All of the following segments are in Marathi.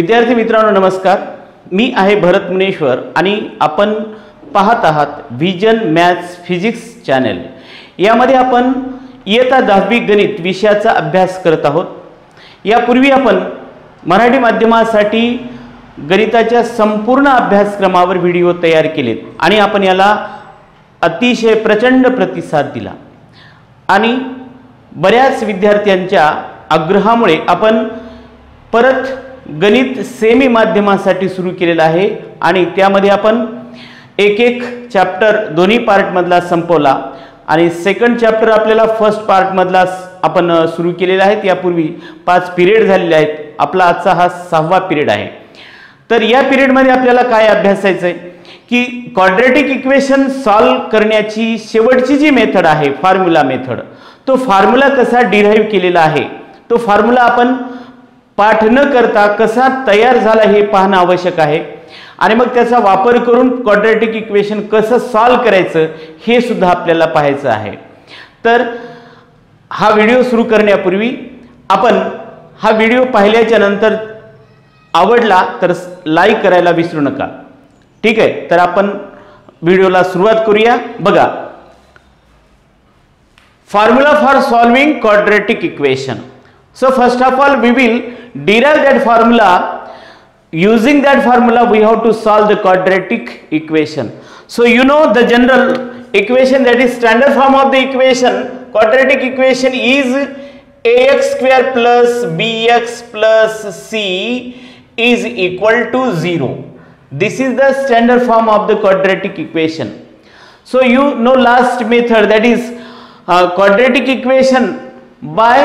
विद्यार्थी मित्रांनो नमस्कार. मी आहे भरत मुनेश्वर आणि आपण पाहत आहात विजन मॅथ्स फिजिक्स चॅनल. यामध्ये आपण इयत्ता 10वी गणित विषयाचा अभ्यास करत आहोत. यापूर्वी आपण मराठी माध्यमासाठी गणिताच्या संपूर्ण अभ्यासक्रमावर व्हिडिओ तयार केलेत आणि आपण याला अतिशय प्रचंड प्रतिसाद दिला आणि बऱ्याच विद्यार्थ्यांच्या आग्रहामुळे आपण परत गणित सेमी माध्यमासाठी सुरू केलेला आहे आणि त्यामध्ये आपण एक चॅप्टर दोन्ही पार्ट मधला संपवला आणि सेकंड चॅप्टर आपल्याला फर्स्ट पार्ट मधला आपण सुरू केलेला आहे. यापूर्वी 5 पिरियड झालेले आहेत. आपला आजचा हा 6वा पिरियड आहे. तर या पिरियड मध्ये आपल्याला काय अभ्यासायचं आहे की क्वाड्रॅटिक इक्वेशन सॉल्व करण्याची शेवटची जी मेथड आहे फॉर्म्युला मेथड, तो फॉर्म्युला कसा डिराइव्ह केलेला आहे, तो फॉर्म्युला आपण पाठ न करता कसा तयार झाला हे पाहणं आवश्यक आहे आणि मग त्याचा वापर करून क्वाड्रॅटिक इक्वेशन कसं सॉल्व करायचं हे सुद्धा आपल्याला पाहायचं आहे. तर हा व्हिडिओ सुरू करण्यापूर्वी आपण हा व्हिडिओ पाहिल्याच्या नंतर आवडला तर लाईक करायला विसरू नका. ठीक आहे, तर आपण व्हिडिओला सुरुवात करूया. बघा, formula for solving quadratic equation. So first of all we will derive that formula. Using that formula we have to solve the quadratic equation. So you know the general equation, that is standard form of the equation, quadratic equation is ax square plus bx plus c is equal to 0. This is the standard form of the quadratic equation. So you know last method, that is quadratic equation by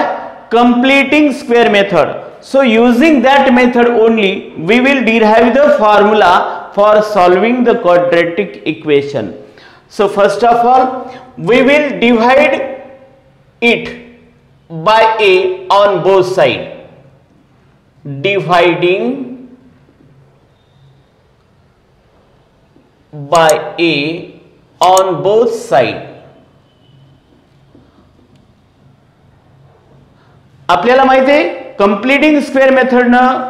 completing square method. So using that method only we will derive the formula for solving the quadratic equation. So first of all we will divide it by a on both sides. Dividing by a on both sides. आपल्याला माहिती आहे कंप्लीटिंग स्क्वेअर मेथडनं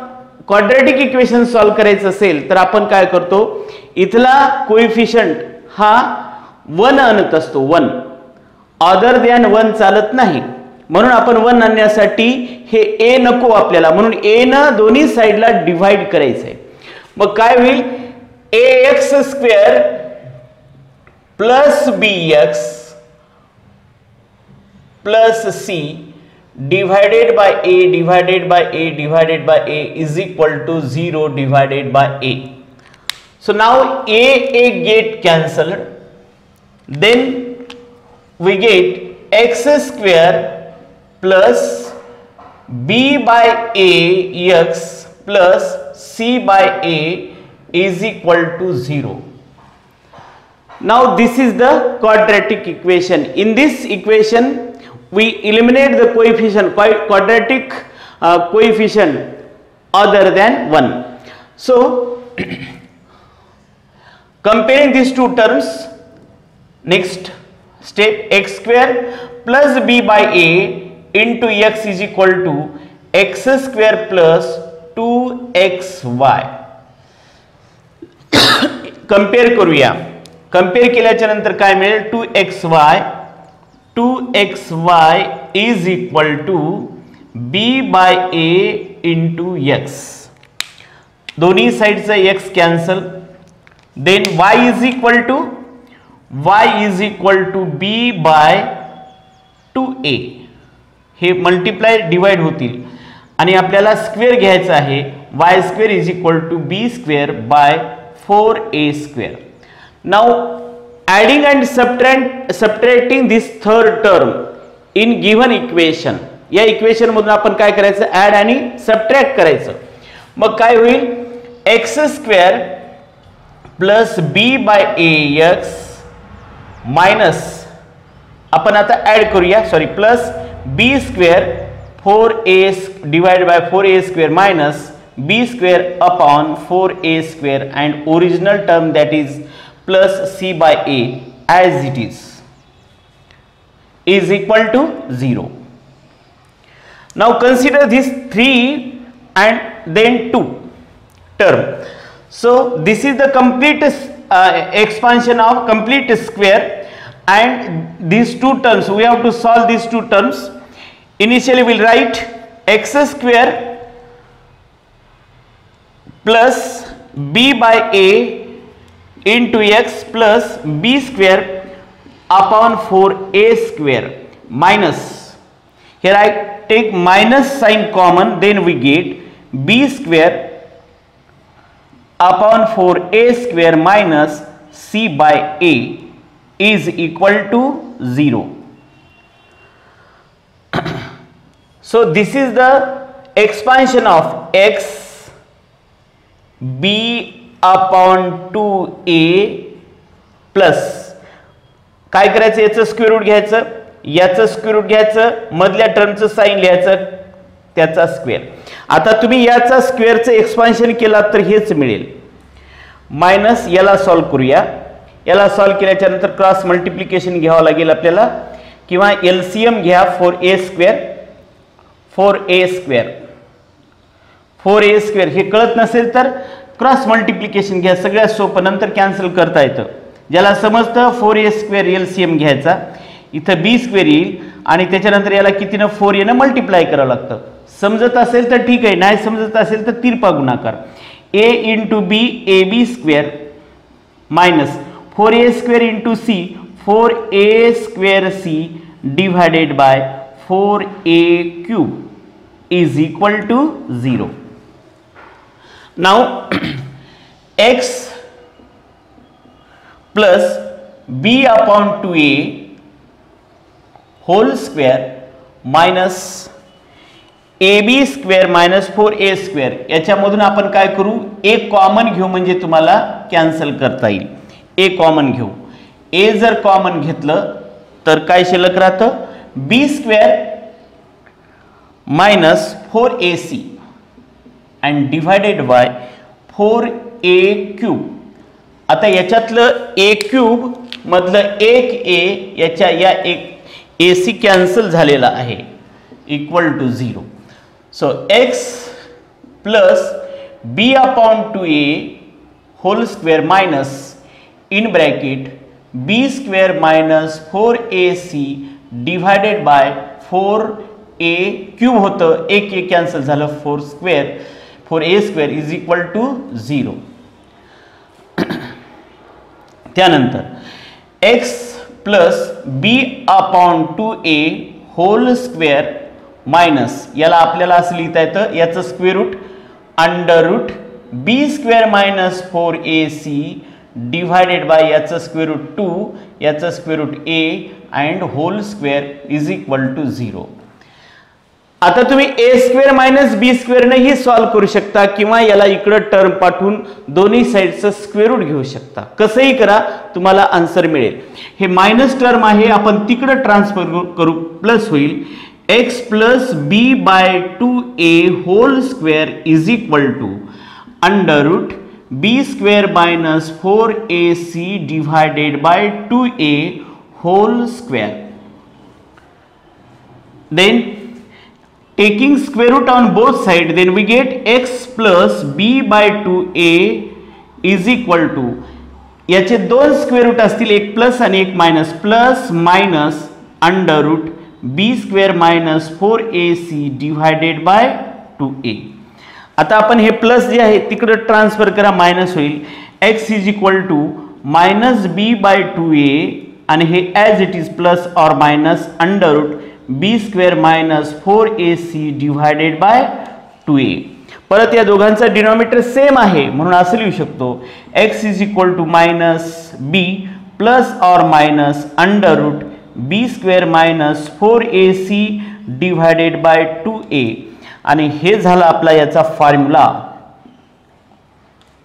क्वाड्रॅटिक इक्वेशन सॉल्व करायचं असेल तर आपण काय करतो, इथला कोएफिशियंट हा 1 आणत असतो. 1 अदर दॅन 1 चालत नाही, म्हणून आपण 1 आणण्यासाठी हे a नको आपल्याला, म्हणून a न दोन्ही साइडला डिवाइड करायचंय. मग काय होईल, ax square plus bx plus c divided by a divided by a divided by a is equal to 0 divided by a. So now a get cancelled, then we get x square plus b by a x plus c by a is equal to 0. Now this is the quadratic equation. In this equation we eliminate the coefficient, quadratic coefficient other than 1. So comparing these two terms, next step, x square plus b by a into x is equal to x square plus 2xy. Compare करूया. कंपेअर केल्याच्या नंतर काय मिळेल, 2xy is equal to b by a into x. दोन्ही साइडचा x cancel. Then y is equal to b by 2a. हे मल्टिप्लाय डिवाइड होतील आणि आपल्याला स्क्वेअर घ्यायचा आहे. y square is equal to b square by 4a square. Now adding and subtracting this third term in given equation. या इक्वेशन मधून आपण काय करायचं, ऍड आणि सबट्रॅक्ट करायचं. मग काय होईल, x square plus b by ax minus, आपण आता ऍड करूया, sorry, plus b square 4a divide by 4a square minus b square upon 4a square and original term that is plus c by a as it is equal to 0. Now consider this 3 and then 2. term. So this is the complete expansion of complete square, and these two terms we have to solve these two terms. Initially we will write x square plus b by a into x plus b square upon 4a square minus, here I take minus sign common, then we get b square upon 4a square minus c by a is equal to 0. So this is the expansion of x b upon 2a plus, काय करायचं, याचं स्क्वेअर रूट घ्यायचं, याचं स्क्वेअर रूट घ्यायचं, मधल्या टर्मचं साइन लिहायचं, त्याचा स्क्वेअर. आता तुम्ही याचा स्क्वेअरचं एक्सपान्शन केला तर हेच मिळेल. मायनस याला सॉल्व करूया. याला सॉल्व केल्याच्या नंतर क्रॉस मल्टिप्लिकेशन घ्यावं लागेल आपल्याला, किंवा एलसीएम घ्या. 4a square 4a square 4a square हे कळत नसेल तर क्रॉस मल्टिप्लिकेशन घ्या, सगळ्यात सोपं, नंतर कॅन्सल करता येतं. ज्याला समजतं 4a स्क्वेअर एलसीएम घ्यायचा, इथं b स्क्वेअर येईल आणि त्याच्यानंतर याला कितीनं 4a ने मल्टिप्लाय करावं लागतं. समजत असेल तर ठीक आहे, नाही समजत असेल तर तिरपा गुणाकार. a into b a b square minus 4a square into c 4a square c divided by 4a cube is equal to 0. Now x plus b upon 2a whole square minus ab square minus 4a square, याच्यामधून आपण काय करू, एक कॉमन घेऊ म्हणजे तुम्हाला कॅन्सल करता येईल. a कॉमन घेऊ. a जर कॉमन घेतलं तर काय शिल्लक राहतं, b square minus 4ac and divided by 4a cube. आता याच्यातलं a क्यूब मधलं एक a याच्या या एक ac कॅन्सल झालेला आहे, equal to 0. So x plus b upon 2a whole square minus in bracket b square minus 4ac divided by 4a cube होतं, एक a कॅन्सल झालं, 4a square is equal to 0. त्यानंतर x plus b upon 2a whole square minus, याला आपल्याला असं लिहिता येतं, याचं square root under root b square minus 4ac divided by याचं स्क्वेअर रूट 2, याचं square root a and whole square is equal to 0. आता तुम्ही a square minus b square ने ही सॉल्व करू शकता, किंवा याला इकडे टर्म पाठवून दोन्ही साइडचं स्क्वेअर रूट घेऊ शकता. कसंही करा, तुम्हाला आन्सर मिळेल. हे मायनस टर्म आहे, आपण तिकडे ट्रान्सफर करू, प्लस होईल x plus b by 2a whole square is equal to under root b square minus 4ac divided by 2a whole square. Then taking square root on both sides, then we get x plus b by 2a is equal to, याचे दोन स्क्वेअर रूट असतील, एक प्लस आणि एक minus, plus minus under root b square minus 4ac divided by 2a. आता आपण हे प्लस जे आहे तिकडे ट्रान्सफर करा, मायनस होईल. x is equal to minus b by 2a आणि हे as it is plus or minus under root b square minus 4ac divided by 2a. परत या दोघांचा डिनॉमिनेटर सेम आहे म्हणून असं लिहू शकतो, x is equal to minus b plus or minus under root b square minus 4ac divided by 2a. आणि हे झालं आपला याचा फॉर्म्युला,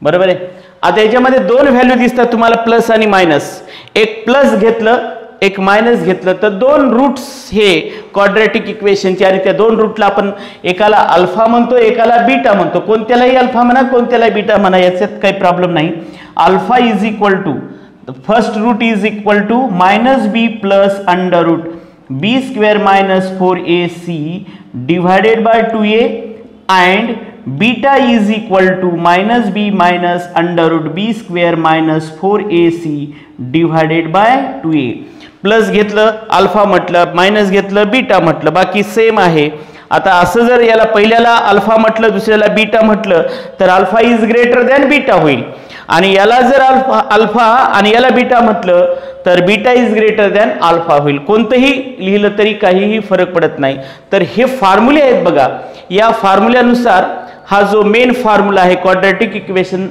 बरोबर आहे. आता याच्यामध्ये दोन व्हॅल्यू दिसतात तुम्हाला, प्लस आणि मायनस. एक प्लस घेतलं, एक मायनस घेतलं तर दोन रूट्स हे क्वाड्रॅटिक इक्वेशनचे, आणि त्या दोन रूटला आपण एकाला अल्फा म्हणतो, एकाला बीटा म्हणतो. कोणत्यालाही अल्फा म्हणा, कोणत्यालाही बीटा म्हणा, याच्यात काही प्रॉब्लेम नाही. Alpha is equal to, first root is equal to minus b plus under root b square minus 4ac divided by 2a and beta is equal to minus b minus under root b square minus 4ac divided by 2a. Plus घेतलं अल्फा म्हटलं, मायनस घेतलं बीटा म्हटलं, बाकी सेम आहे. आता असं जर याला पहिल्याला अल्फा म्हटलं दुसऱ्याला बीटा म्हटलं तर alpha is greater than beta होईल, आणि याला जर अल्फा आणि याला बीटा म्हटलं तर beta is greater than alpha होईल. कोणतंही लिहिलं तरी काहीही फरक पडत नाही. तर हे फॉर्म्युले आहेत बघा. या फॉर्म्युल्यानुसार हा जो मेन फॉर्म्युला आहे क्वाड्रॅटिक इक्वेशन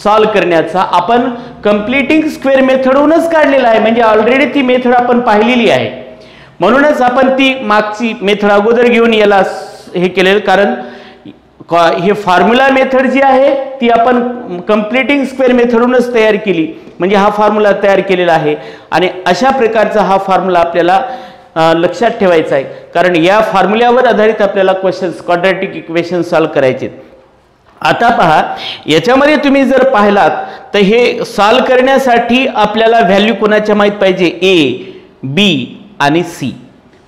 सॉल्व करण्याचा, आपण कंप्लीटिंग स्क्वेअर मेथडहूनच काढलेला आहे. म्हणजे ऑलरेडी ती मेथड आपण पाहिलेली आहे, म्हणूनच आपण ती मागची मेथड अगोदर घेऊन याला हे केलेलं. कारण हे फॉर्म्युला मेथड जी आहे ती आपण कंप्लीटिंग स्क्वेअर मेथडहूनच तयार केली, म्हणजे हा फॉर्म्युला तयार केलेला आहे. आणि अशा प्रकारचा हा फॉर्म्युला आपल्याला लक्षात ठेवायचा आहे, कारण या फॉर्म्युल्यावर आधारित आपल्याला क्वेश्चन्स क्वाड्रॅटिक इक्वेशन सॉल्व करायचे. आता पहा, याच्यामध्ये तुम्ही जर पाहिलात तर हे सॉल्व करण्यासाठी आपल्याला व्हॅल्यू कोणाच्या माहित पाहिजे, ए, बी आणि सी.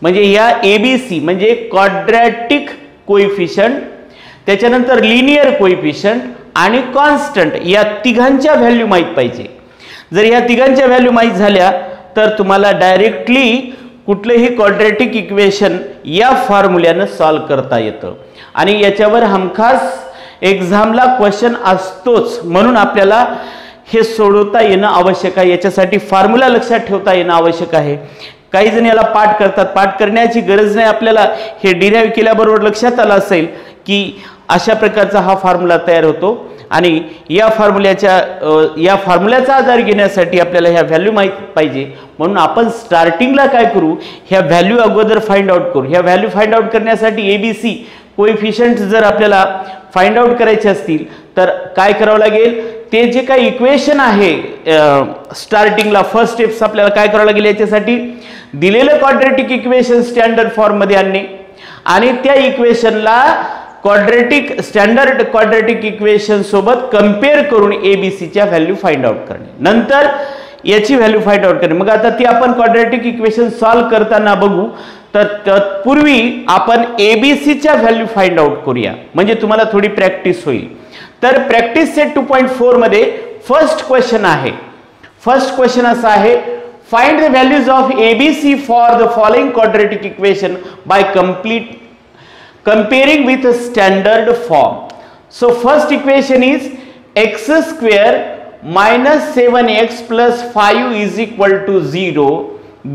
म्हणजे या एबीसी म्हणजे क्वाड्रॅटिक कोइफिशियंट, त्याच्यानंतर लिनियर कोइफिशियंट आणि कॉन्स्टंट, या तिघांच्या व्हॅल्यू माहित पाहिजे. जर या तिघांच्या व्हॅल्यू माहित झाल्या तर तुम्हाला डायरेक्टली कुठलंही क्वाड्रॅटिक इक्वेशन या फॉर्म्युल्यानं सॉल्व करता येतं. आणि याच्यावर हमखास एक्झामला क्वेश्चन असतोच, म्हणून आपल्याला हे सोडवता येणं आवश्यक आहे. याच्यासाठी फॉर्म्युला लक्षात ठेवता येणं आवश्यक आहे. काही जण याला पाठ करतात, पाठ करण्याची गरज नाही. आपल्याला हे डिराईव्ह केल्याबरोबर लक्षात आलं असेल की अशा प्रकारचा हा फॉर्म्युला तयार होतो. आणि या फॉर्म्युल्याचा आधार घेण्यासाठी आपल्याला ह्या व्हॅल्यू माहीत पाहिजे. म्हणून आपण स्टार्टिंगला काय करू, ह्या व्हॅल्यू अगोदर फाइंड आउट करू. ह्या व्हॅल्यू फाइंड आउट करण्यासाठी एबीसी कोइफिशियंट जर आपल्याला फाइंड आउट करायचे असतील तर काय करावं लागेल, ते जे काही इक्वेशन आहे स्टार्टिंगला फर्स्ट स्टेप्स आपल्याला काय करावं लागेल, याच्यासाठी दिलेलं क्वाड्रॅटिक इक्वेशन स्टँडर्ड फॉर्म मध्ये आणणे आणि त्या इक्वेशनला स्टँडर्ड क्वाड्रॅटिक इक्वेशन सोबत कंपेअर करून एबीसीच्या व्हॅल्यू फाइंड आउट करणे, नंतर याची व्हॅल्यू फाइंड आउट करणे. मग आता ती आपण क्वाड्रॅटिक इक्वेशन सॉल्व करताना बघू. तर तत्पूर्वी आपण एबीसीच्या व्हॅल्यू फाइंड आउट करूया, म्हणजे तुम्हाला थोडी प्रॅक्टिस होईल. तर प्रॅक्टिस सेट 2.4 मध्ये फर्स्ट क्वेश्चन आहे. फर्स्ट क्वेश्चन असा आहे, find the values of ABC for the following quadratic equation by comparing with a standard form. So first equation is x square minus 7x plus 5 is equal to 0.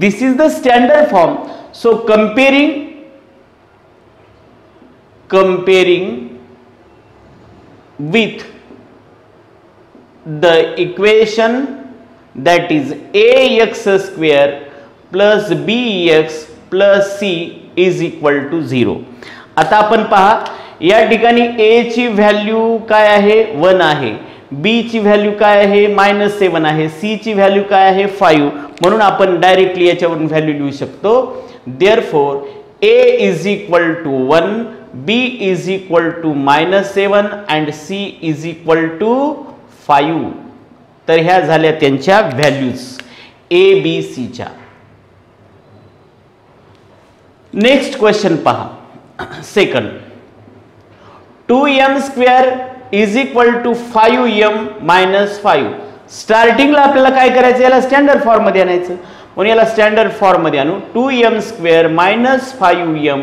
This is the standard form. So comparing with the equation that is ax square plus bx plus c is equal to 0. आता आपण पहा, या ठिकाणी a ची व्हॅल्यू काय आहे, 1 आहे, b ची व्हॅल्यू काय आहे, -7 आहे, c ची व्हॅल्यू काय आहे, 5. म्हणून आपण डायरेक्टली याच्यावरून व्हॅल्यू लिहू शकतो. Therefore a is equal to 1, b is equal to -7 and c is equal to 5. तर ह्या झाल्या त्यांच्या व्हॅल्यूज a b c च्या. नेक्स्ट क्वेश्चन पहा, second, 2m square is equal to 5m minus 5. स्टार्टिंगला आपल्याला काय करायचं, याला स्टँडर्ड फॉर्म मध्ये आणायचं. म्हणून याला स्टँडर्ड फॉर्म मध्ये आणू. 2m square minus 5m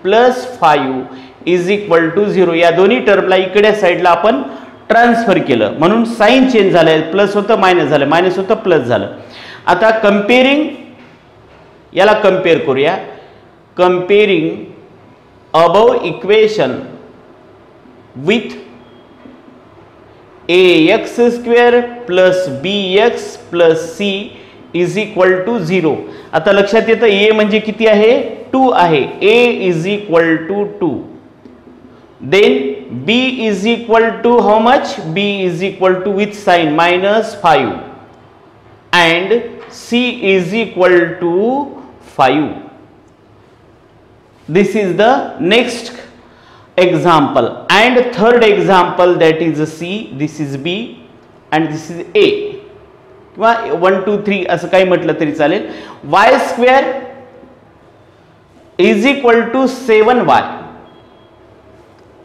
plus 5 is equal to 0. या दोन्ही टर्मला इकडे साईडला आपण ट्रान्सफर केलं, म्हणून साइन चेंज झालंय, प्लस होतं मायनस झालं, मायनस होतं प्लस झालं. आता कंपेअरिंग, याला कंपेअर करूया. कंपेअरिंग above equation with ax square plus bx plus c is equal to 0. आता लक्षात येतं a म्हणजे किती आहे, 2 आहे. a is equal to 2. then b is equal to how much, b is equal to with sign -5 and c is equal to 5. This is the next example, and third example, that is C, this is B and this is A. किंवा 1 2 3 असं काही म्हटलं तरी चालेल. y square is equal to 7y.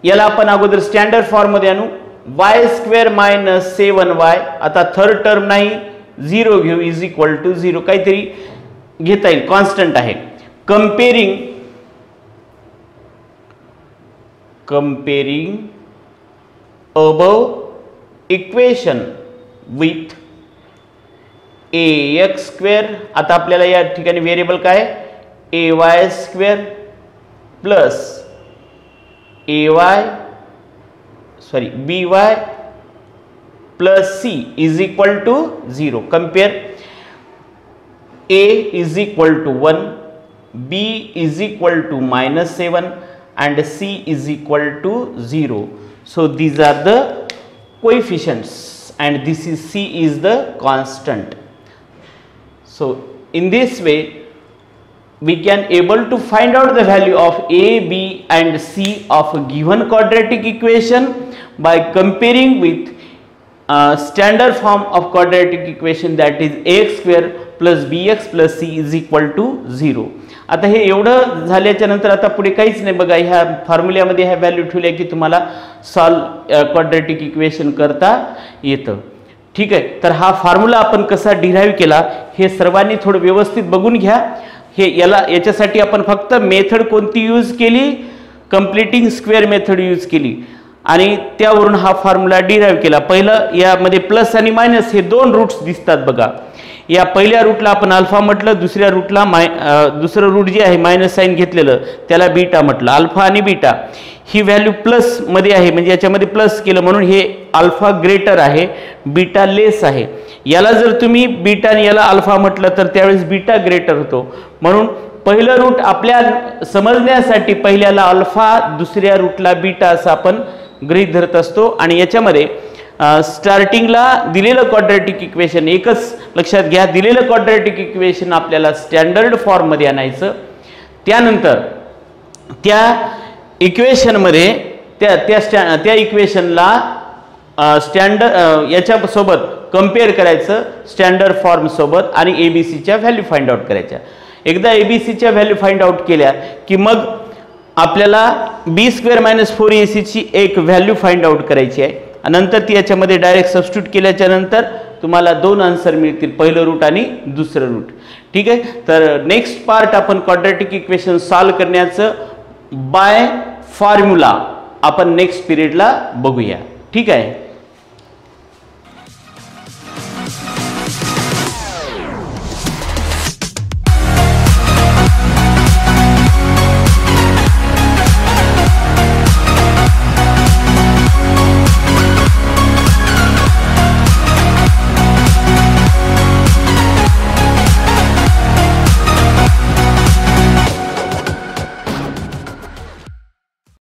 याला आपण अगोदर स्टँडर्ड फॉर्म मध्ये आणू. वाय स्क्वेअर मायनस 7y, आता थर्ड टर्म नाही 0 घेऊ, इज इक्वल टू 0 काहीतरी घेता येईल, कॉन्स्टंट आहे. Comparing above equation with ax square. आता आपल्याला या ठिकाणी व्हेरिएबल काय, ay square plus by plus c is equal to 0. Compare a is equal to 1, b is equal to -7 and c is equal to 0. So these are the coefficients and this is c is the constant. So in this way we can able to find out the value of a, b and c of a given quadratic equation by comparing with standard form of quadratic equation, that is ax square plus bx plus c is equal to 0. आता हे एवढं झाल्याच्या नंतर आता पुढे काहीच नाही बघा. ह्या फॉर्म्युल्यामध्ये ह्या व्हॅल्यू ठेवल्या की तुम्हाला सॉल्व क्वाड्रॅटिक इक्वेशन करता येतं. ठीक आहे, तर हा फॉर्म्युला आपण कसा डिराईव्ह केला हे सर्वांनी थोडं व्यवस्थित बघून घ्या. हे याच्यासाठी आपण फक्त मेथड कोणती यूज केली, कंप्लीटिंग स्क्वेअर मेथड यूज केली आणि त्यावरून हा फॉर्म्युला डिराईव्ह केला. पहिलं यामध्ये प्लस आणि मायनस हे दोन रूट्स दिसतात बघा. या पहिल्या रूटला आपण अल्फा म्हटलं, दुसऱ्या रूटला दुसरं रूट जे आहे मायनस साइन घेतलेलं त्याला बीटा म्हटलं. अल्फा आणि बीटा ही व्हॅल्यू प्लस मध्ये आहे म्हणजे याच्यामध्ये प्लस केलं म्हणून हे अल्फा ग्रेटर आहे, बीटा लेस आहे. याला जर तुम्ही बीटा आणि याला अल्फा म्हटलं तर त्यावेळेस बीटा ग्रेटर होतो. म्हणून पहिलं रूट आपल्या समजण्यासाठी पहिल्याला अल्फा, दुसऱ्या रूटला बीटा असं आपण गृहीत धरत असतो. आणि याच्यामध्ये स्टार्टिंगला दिलेलं क्वाड्रॅटिक इक्वेशन एकच लक्षात घ्या, दिलेलं क्वाड्रॅटिक इक्वेशन आपल्याला स्टँडर्ड फॉर्म मध्ये आणायचं. त्यानंतर त्या इक्वेशनमध्ये त्या इक्वेशनला याच्यासोबत कम्पेअर करायचं स्टँडर्ड फॉर्म सोबत आणि एबीसीच्या व्हॅल्यू फाइंड आउट करायच्या. एकदा एबीसीच्या व्हॅल्यू फाइंड आउट केल्या की मग आपल्याला बी स्क्वेअर मायनस 4ac ची एक व्हॅल्यू फाइंड आउट करायची आहे. नंतर ती याच्यामध्ये डायरेक्ट सबस्टिट्यूट केल्याच्या नंतर तुम्हाला दोन आन्सर मिळतील, पहिलं रूट आणि दुसरं रूट. ठीक आहे, तर नेक्स्ट पार्ट आपण क्वाड्रॅटिक इक्वेशन सॉल्व करण्याचं बाय फॉर्म्युला आपण नेक्स्ट पिरियडला बघूया. ठीक आहे.